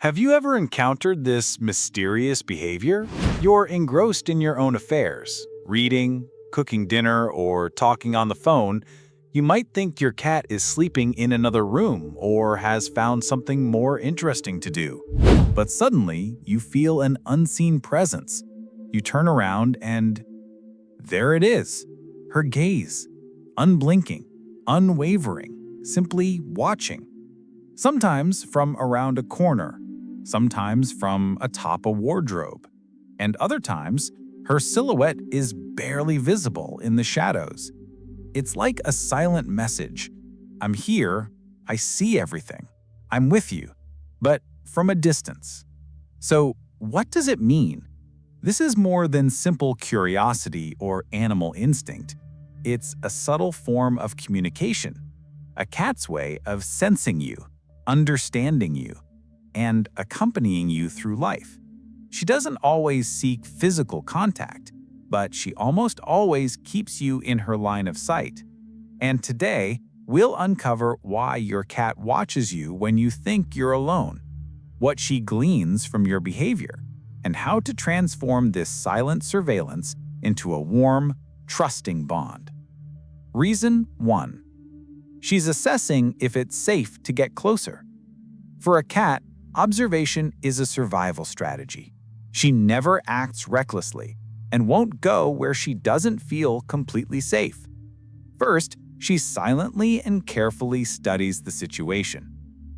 Have you ever encountered this mysterious behavior? You're engrossed in your own affairs, reading, cooking dinner, or talking on the phone. You might think your cat is sleeping in another room or has found something more interesting to do. But suddenly, you feel an unseen presence. You turn around and there it is, her gaze, unblinking, unwavering, simply watching. Sometimes from around a corner, sometimes from atop a wardrobe, and other times, her silhouette is barely visible in the shadows. It's like a silent message. I'm here, I see everything, I'm with you, but from a distance. So, what does it mean? This is more than simple curiosity or animal instinct. It's a subtle form of communication, a cat's way of sensing you, understanding you, and accompanying you through life. She doesn't always seek physical contact, but she almost always keeps you in her line of sight. And today, we'll uncover why your cat watches you when you think you're alone, what she gleans from your behavior, and how to transform this silent surveillance into a warm, trusting bond. Reason 1. She's assessing if it's safe to get closer. For a cat, observation is a survival strategy. She never acts recklessly and won't go where she doesn't feel completely safe. First, she silently and carefully studies the situation.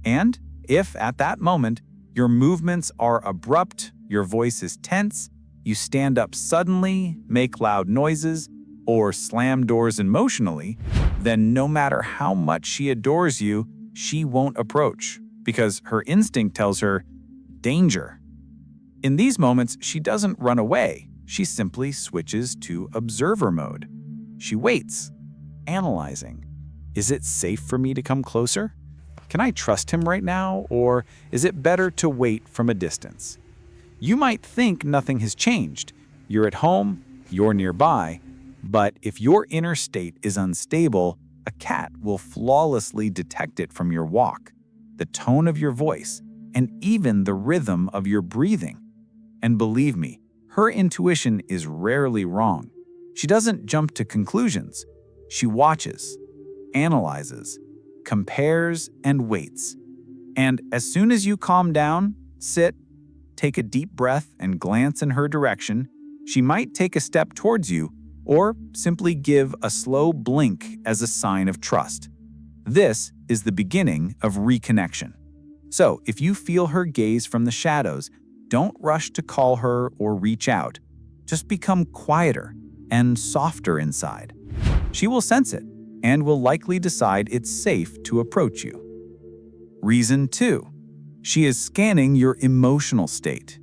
And if at that moment your movements are abrupt, your voice is tense, you stand up suddenly, make loud noises, or slam doors emotionally, then no matter how much she adores you, she won't approach because her instinct tells her, danger. In these moments, she doesn't run away. She simply switches to observer mode. She waits, analyzing. Is it safe for me to come closer? Can I trust him right now, or is it better to wait from a distance? You might think nothing has changed. You're at home, you're nearby, but if your inner state is unstable, a cat will flawlessly detect it from your walk, the tone of your voice, and even the rhythm of your breathing. And believe me, her intuition is rarely wrong. She doesn't jump to conclusions. She watches, analyzes, compares, and waits. And as soon as you calm down, sit, take a deep breath, and glance in her direction, she might take a step towards you or simply give a slow blink as a sign of trust. This is the beginning of reconnection. So, if you feel her gaze from the shadows, don't rush to call her or reach out. Just become quieter and softer inside. She will sense it and will likely decide it's safe to approach you. Reason 2. She is scanning your emotional state.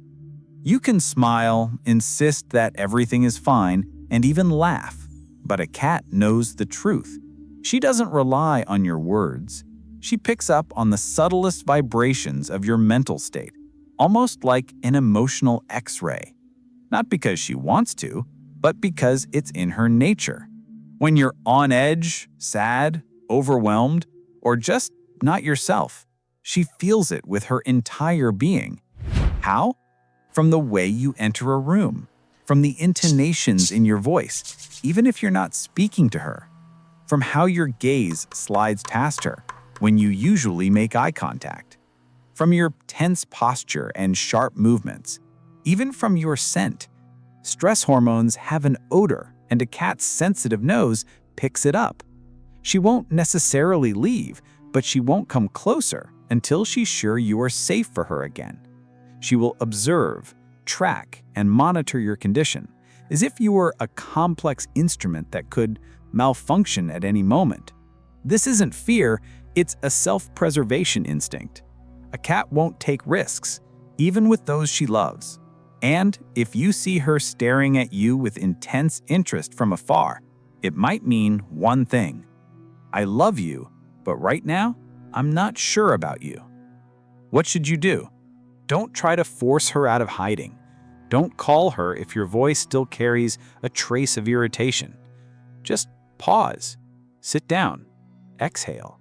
You can smile, insist that everything is fine, and even laugh, but a cat knows the truth. She doesn't rely on your words. She picks up on the subtlest vibrations of your mental state, almost like an emotional X-ray. Not because she wants to, but because it's in her nature. When you're on edge, sad, overwhelmed, or just not yourself, she feels it with her entire being. How? From the way you enter a room, from the intonations in your voice, even if you're not speaking to her, from how your gaze slides past her when you usually make eye contact, from your tense posture and sharp movements, even from your scent. Stress hormones have an odor, and a cat's sensitive nose picks it up. She won't necessarily leave, but she won't come closer until she's sure you are safe for her again. She will observe, track, and monitor your condition, as if you were a complex instrument that could malfunction at any moment. This isn't fear, it's a self-preservation instinct. A cat won't take risks, even with those she loves. And if you see her staring at you with intense interest from afar, it might mean one thing. I love you, but right now, I'm not sure about you. What should you do? Don't try to force her out of hiding. Don't call her if your voice still carries a trace of irritation. Just pause, sit down, exhale.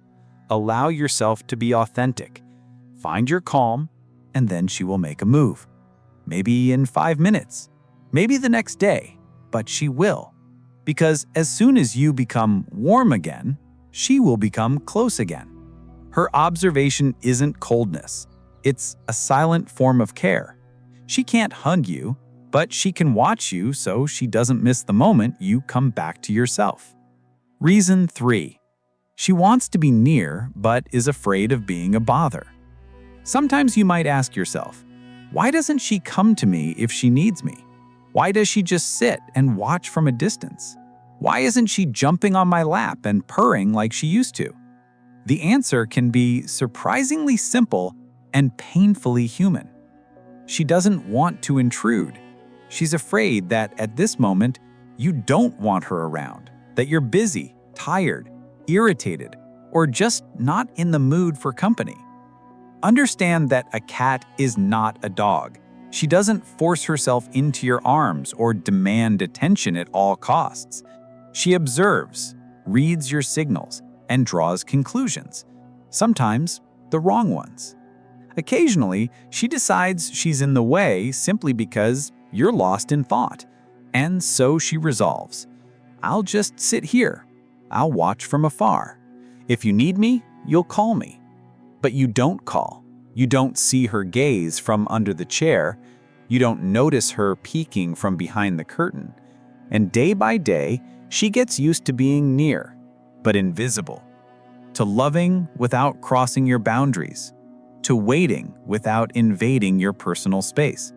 Allow yourself to be authentic. Find your calm and then she will make a move. Maybe in 5 minutes, maybe the next day, but she will. Because as soon as you become warm again, she will become close again. Her observation isn't coldness. It's a silent form of care. She can't hug you, but she can watch you so she doesn't miss the moment you come back to yourself. Reason 3. She wants to be near, but is afraid of being a bother. Sometimes you might ask yourself, why doesn't she come to me if she needs me? Why does she just sit and watch from a distance? Why isn't she jumping on my lap and purring like she used to? The answer can be surprisingly simple and painfully human. She doesn't want to intrude. She's afraid that at this moment, you don't want her around, that you're busy, tired, irritated, or just not in the mood for company. Understand that a cat is not a dog. She doesn't force herself into your arms or demand attention at all costs. She observes, reads your signals, and draws conclusions, sometimes the wrong ones. Occasionally, she decides she's in the way simply because you're lost in thought, and so she resolves, I'll just sit here. I'll watch from afar. If you need me, you'll call me. But you don't call. You don't see her gaze from under the chair. You don't notice her peeking from behind the curtain. And day by day, she gets used to being near, but invisible, to loving without crossing your boundaries, to waiting without invading your personal space.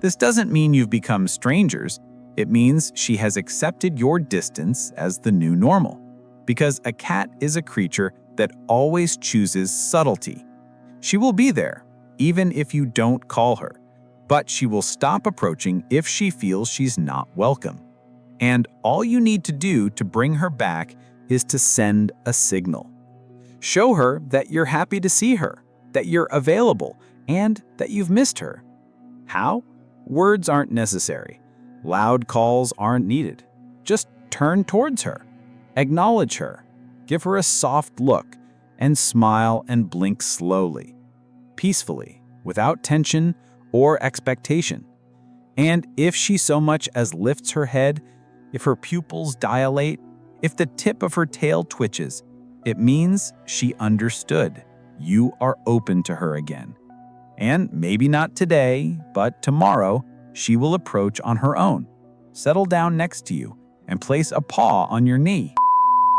This doesn't mean you've become strangers. It means she has accepted your distance as the new normal, because a cat is a creature that always chooses subtlety. She will be there, even if you don't call her, but she will stop approaching if she feels she's not welcome. And all you need to do to bring her back is to send a signal. Show her that you're happy to see her, that you're available, and that you've missed her. How? Words aren't necessary. Loud calls aren't needed. Just turn towards her. Acknowledge her. Give her a soft look, and smile and blink slowly, peacefully, without tension or expectation. And if she so much as lifts her head, if her pupils dilate, if the tip of her tail twitches, it means she understood. You are open to her again. And maybe not today, but tomorrow, she will approach on her own, settle down next to you, and place a paw on your knee.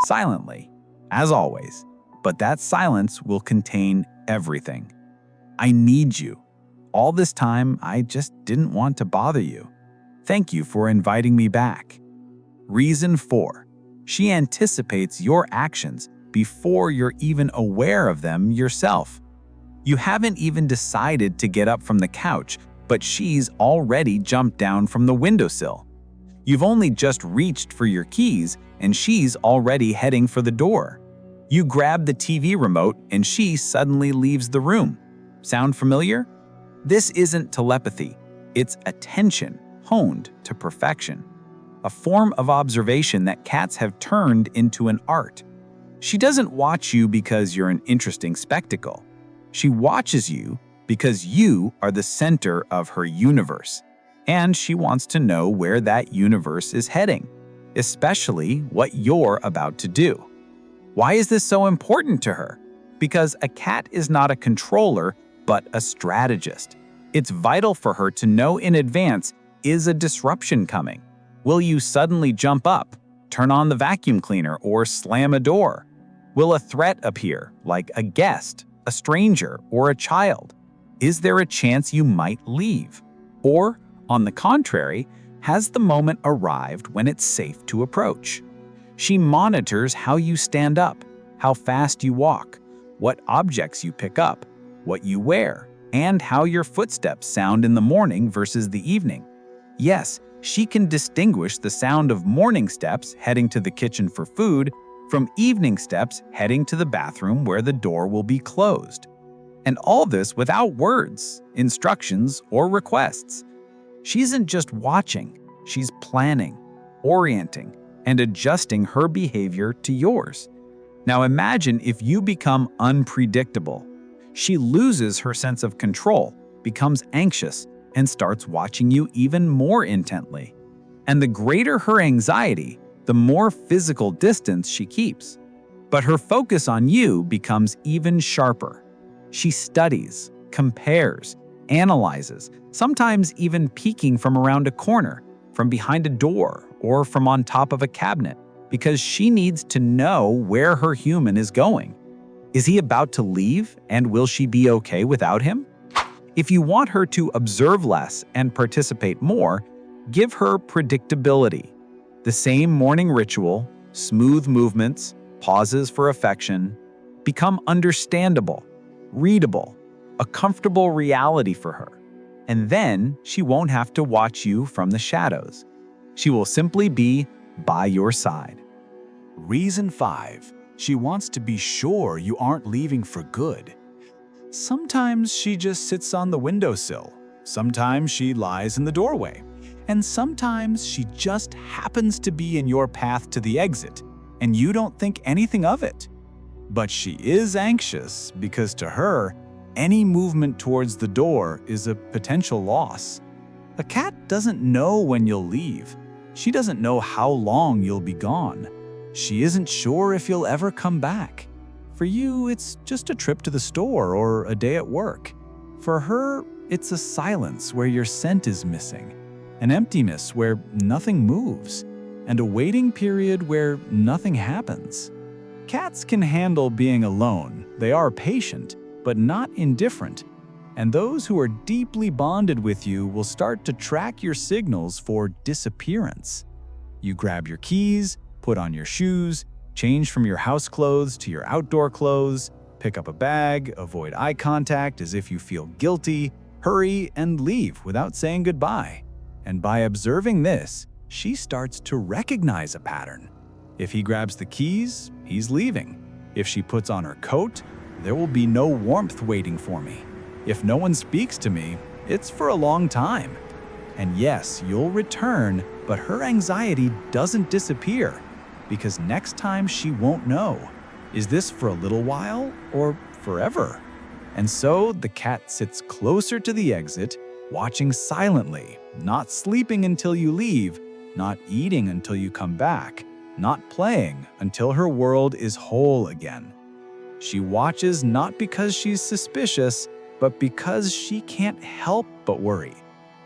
Silently, as always, but that silence will contain everything. I need you. All this time, I just didn't want to bother you. Thank you for inviting me back. Reason 4. She anticipates your actions before you're even aware of them yourself. You haven't even decided to get up from the couch, but she's already jumped down from the windowsill. You've only just reached for your keys, and she's already heading for the door. You grab the TV remote, and she suddenly leaves the room. Sound familiar? This isn't telepathy. It's attention honed to perfection, a form of observation that cats have turned into an art. She doesn't watch you because you're an interesting spectacle. She watches you because you are the center of her universe, and she wants to know where that universe is heading, especially what you're about to do. Why is this so important to her? Because a cat is not a controller, but a strategist. It's vital for her to know in advance, is a disruption coming? Will you suddenly jump up, turn on the vacuum cleaner, or slam a door? Will a threat appear, like a guest, a stranger, or a child? Is there a chance you might leave? Or, on the contrary, has the moment arrived when it's safe to approach? She monitors how you stand up, how fast you walk, what objects you pick up, what you wear, and how your footsteps sound in the morning versus the evening. Yes, she can distinguish the sound of morning steps heading to the kitchen for food from evening steps heading to the bathroom where the door will be closed. And all this without words, instructions, or requests. She isn't just watching, she's planning, orienting, and adjusting her behavior to yours. Now imagine if you become unpredictable. She loses her sense of control, becomes anxious, and starts watching you even more intently. And the greater her anxiety, the more physical distance she keeps. But her focus on you becomes even sharper. She studies, compares, analyzes, sometimes even peeking from around a corner, from behind a door, or from on top of a cabinet, because she needs to know where her human is going. Is he about to leave, and will she be okay without him? If you want her to observe less and participate more, give her predictability. The same morning ritual, smooth movements, pauses for affection, become understandable, readable, a comfortable reality for her. And then she won't have to watch you from the shadows. She will simply be by your side. Reason 5. She wants to be sure you aren't leaving for good. Sometimes she just sits on the windowsill. Sometimes she lies in the doorway. And sometimes she just happens to be in your path to the exit, and you don't think anything of it. But she is anxious because to her, any movement towards the door is a potential loss. A cat doesn't know when you'll leave. She doesn't know how long you'll be gone. She isn't sure if you'll ever come back. For you, it's just a trip to the store or a day at work. For her, it's a silence where your scent is missing, an emptiness where nothing moves, and a waiting period where nothing happens. Cats can handle being alone. They are patient, but not indifferent. And those who are deeply bonded with you will start to track your signals for disappearance. You grab your keys, put on your shoes, change from your house clothes to your outdoor clothes, pick up a bag, avoid eye contact as if you feel guilty, hurry and leave without saying goodbye. And by observing this, she starts to recognize a pattern. If he grabs the keys, he's leaving. If she puts on her coat, there will be no warmth waiting for me. If no one speaks to me, it's for a long time. And yes, you'll return, but her anxiety doesn't disappear, because next time she won't know. Is this for a little while or forever? And so the cat sits closer to the exit, watching silently, not sleeping until you leave, not eating until you come back, not playing until her world is whole again. She watches not because she's suspicious, but because she can't help but worry.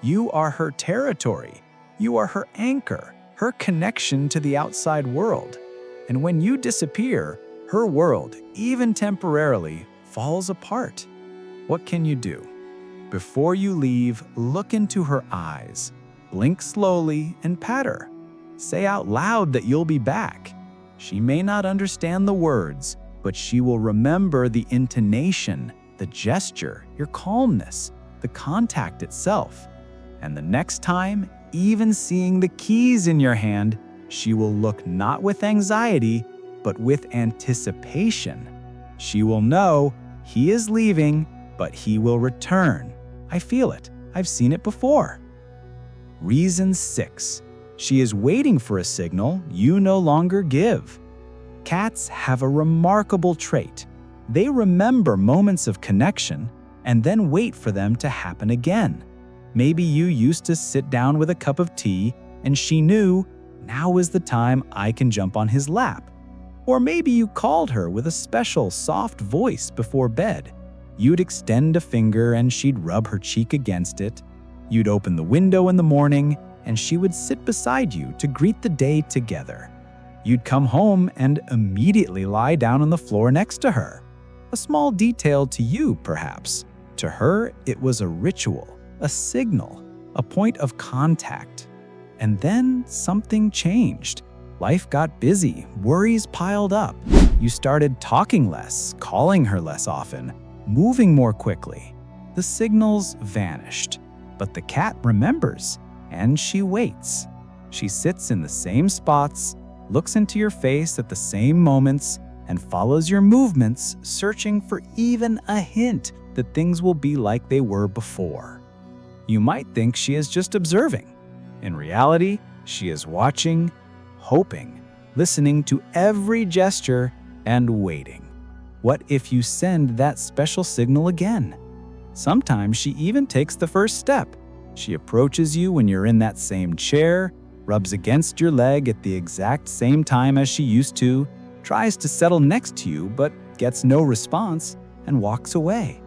You are her territory. You are her anchor, her connection to the outside world. And when you disappear, her world, even temporarily, falls apart. What can you do? Before you leave, look into her eyes, blink slowly, and pat her. Say out loud that you'll be back. She may not understand the words, but she will remember the intonation, the gesture, your calmness, the contact itself. And the next time, even seeing the keys in your hand, she will look not with anxiety, but with anticipation. She will know he is leaving, but he will return. I feel it. I've seen it before. Reason 6. She is waiting for a signal you no longer give. Cats have a remarkable trait. They remember moments of connection and then wait for them to happen again. Maybe you used to sit down with a cup of tea and she knew, now is the time I can jump on his lap. Or maybe you called her with a special soft voice before bed. You'd extend a finger and she'd rub her cheek against it. You'd open the window in the morning and she would sit beside you to greet the day together. You'd come home and immediately lie down on the floor next to her. A small detail to you, perhaps. To her, it was a ritual, a signal, a point of contact. And then something changed. Life got busy, worries piled up. You started talking less, calling her less often, moving more quickly. The signals vanished, but the cat remembers, and she waits. She sits in the same spots, looks into your face at the same moments, and follows your movements, searching for even a hint that things will be like they were before. You might think she is just observing. In reality, she is watching, hoping, listening to every gesture, and waiting. What if you send that special signal again? Sometimes she even takes the first step. She approaches you when you're in that same chair, rubs against your leg at the exact same time as she used to, tries to settle next to you but gets no response and walks away.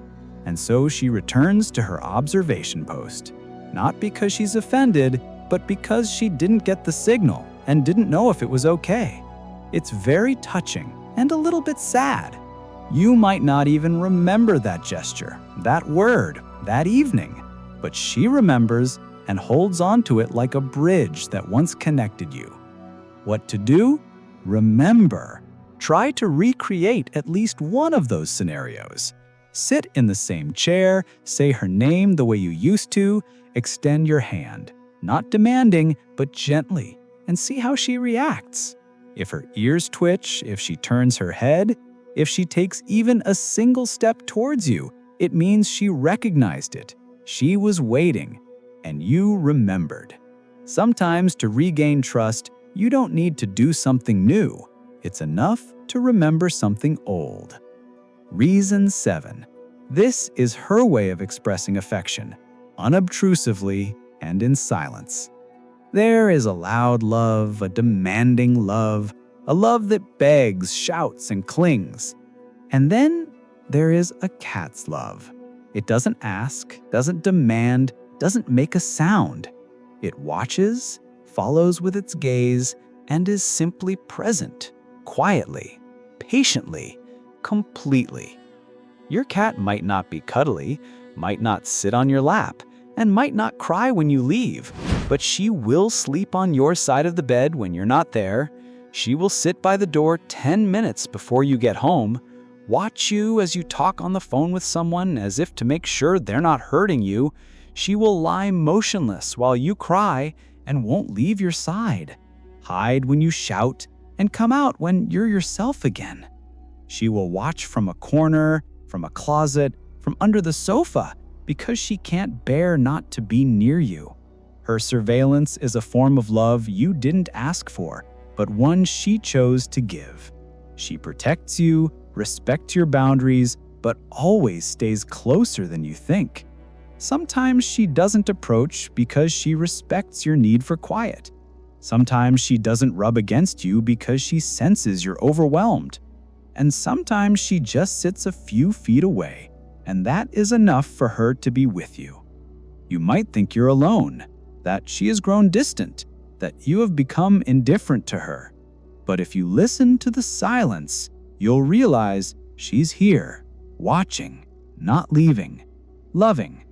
And so she returns to her observation post, not because she's offended, but because she didn't get the signal and didn't know if it was okay. It's very touching and a little bit sad. You might not even remember that gesture, that word, that evening, but she remembers and holds on to it like a bridge that once connected you. What to do? Remember. Try to recreate at least one of those scenarios. Sit in the same chair, say her name the way you used to, extend your hand, not demanding, but gently, and see how she reacts. If her ears twitch, if she turns her head, if she takes even a single step towards you, it means she recognized it. She was waiting, and you remembered. Sometimes to regain trust, you don't need to do something new. It's enough to remember something old. Reason 7. This is her way of expressing affection, unobtrusively and in silence. There is a loud love, a demanding love, a love that begs, shouts, and clings. And then there is a cat's love. It doesn't ask, doesn't demand, doesn't make a sound. It watches, follows with its gaze, and is simply present, quietly, patiently, completely. Your cat might not be cuddly, might not sit on your lap, and might not cry when you leave, but she will sleep on your side of the bed when you're not there. She will sit by the door 10 minutes before you get home, watch you as you talk on the phone with someone as if to make sure they're not hurting you. She will lie motionless while you cry and won't leave your side, hide when you shout, and come out when you're yourself again. She will watch from a corner, from a closet, from under the sofa, because she can't bear not to be near you. Her surveillance is a form of love you didn't ask for, but one she chose to give. She protects you, respects your boundaries, but always stays closer than you think. Sometimes she doesn't approach because she respects your need for quiet. Sometimes she doesn't rub against you because she senses you're overwhelmed. And sometimes she just sits a few feet away, and that is enough for her to be with you. You might think you're alone, that she has grown distant, that you have become indifferent to her. But if you listen to the silence, you'll realize she's here, watching, not leaving, loving.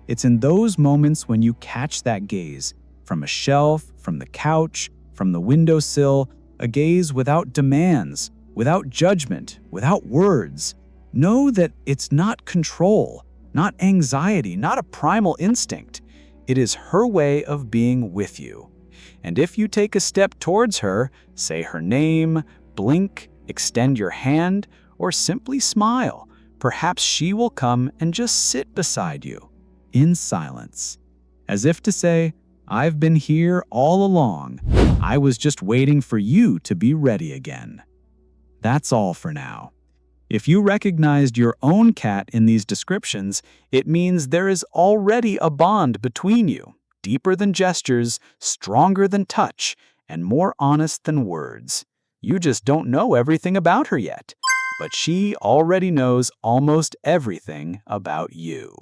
It's in those moments when you catch that gaze, from a shelf, from the couch, from the windowsill, a gaze without demands, without judgment, without words. Know that it's not control, not anxiety, not a primal instinct. It is her way of being with you. And if you take a step towards her, say her name, blink, extend your hand, or simply smile, perhaps she will come and just sit beside you, in silence, as if to say, "I've been here all along. I was just waiting for you to be ready again." That's all for now. If you recognized your own cat in these descriptions, it means there is already a bond between you, deeper than gestures, stronger than touch, and more honest than words. You just don't know everything about her yet, but she already knows almost everything about you.